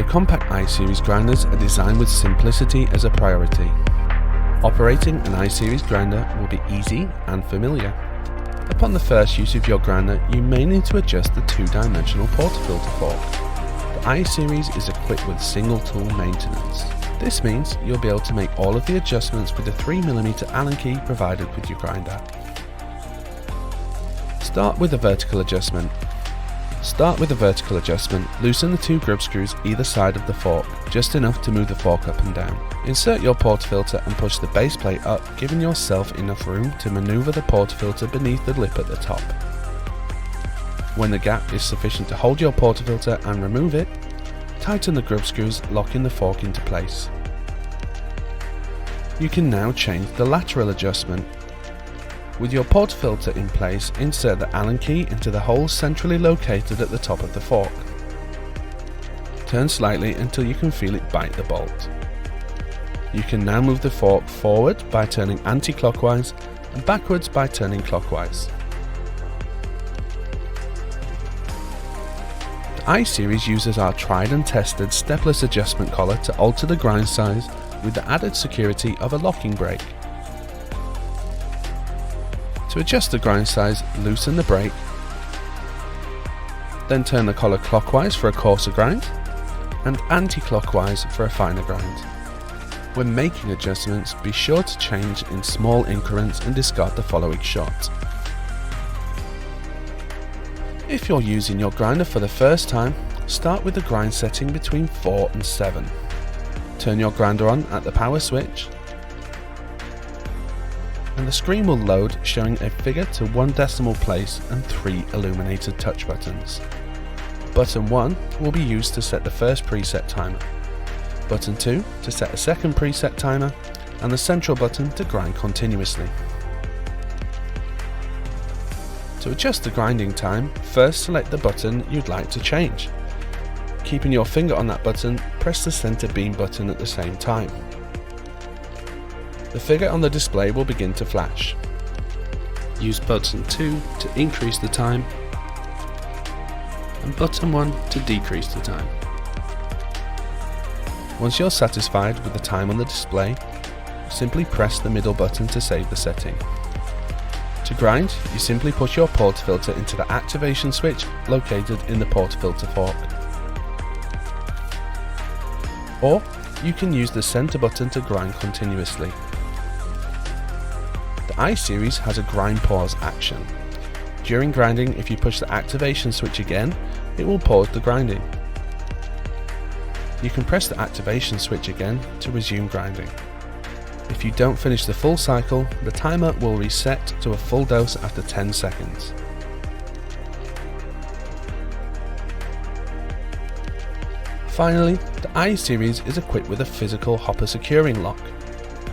The compact iSeries grinders are designed with simplicity as a priority. Operating an iSeries grinder will be easy and familiar. Upon the first use of your grinder, you may need to adjust the two-dimensional portafilter fork. The iSeries is equipped with single tool maintenance. This means you'll be able to make all of the adjustments with the 3mm Allen key provided with your grinder. Start with a vertical adjustment. Loosen the two grub screws either side of the fork, just enough to move the fork up and down. Insert your portafilter and push the base plate up, giving yourself enough room to maneuver the portafilter beneath the lip at the top. When the gap is sufficient to hold your portafilter and remove it, tighten the grub screws, locking the fork into place. You can now change the lateral adjustment. With your portafilter in place, insert the Allen key into the hole centrally located at the top of the fork. Turn slightly until you can feel it bite the bolt. You can now move the fork forward by turning anti-clockwise and backwards by turning clockwise. The iSeries uses our tried and tested stepless adjustment collar to alter the grind size with the added security of a locking brake. To adjust the grind size, loosen the brake, then turn the collar clockwise for a coarser grind and anti-clockwise for a finer grind. When making adjustments, be sure to change in small increments and discard the following shot. If you're using your grinder for the first time, start with the grind setting between 4 and 7. Turn your grinder on at the power switch, and the screen will load, showing a figure to 1 decimal place and 3 illuminated touch buttons. Button 1 will be used to set the first preset timer, button 2 to set a second preset timer, and the central button to grind continuously. To adjust the grinding time, first select the button you'd like to change. Keeping your finger on that button, press the center beam button at the same time. The figure on the display will begin to flash. Use button 2 to increase the time and button 1 to decrease the time. Once you're satisfied with the time on the display, simply press the middle button to save the setting. To grind, you simply push your portafilter into the activation switch located in the portafilter fork. Or you can use the center button to grind continuously. The iSeries has a grind pause action. During grinding, if you push the activation switch again, it will pause the grinding. You can press the activation switch again to resume grinding. If you don't finish the full cycle, the timer will reset to a full dose after 10 seconds. Finally, the iSeries is equipped with a physical hopper securing lock.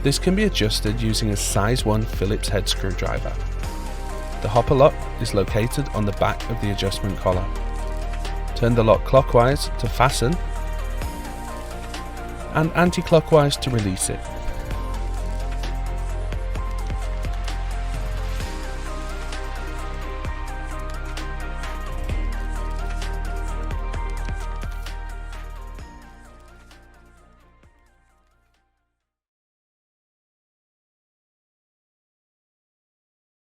This can be adjusted using a size 1 Phillips head screwdriver. The hopper lock is located on the back of the adjustment collar. Turn the lock clockwise to fasten and anti-clockwise to release it.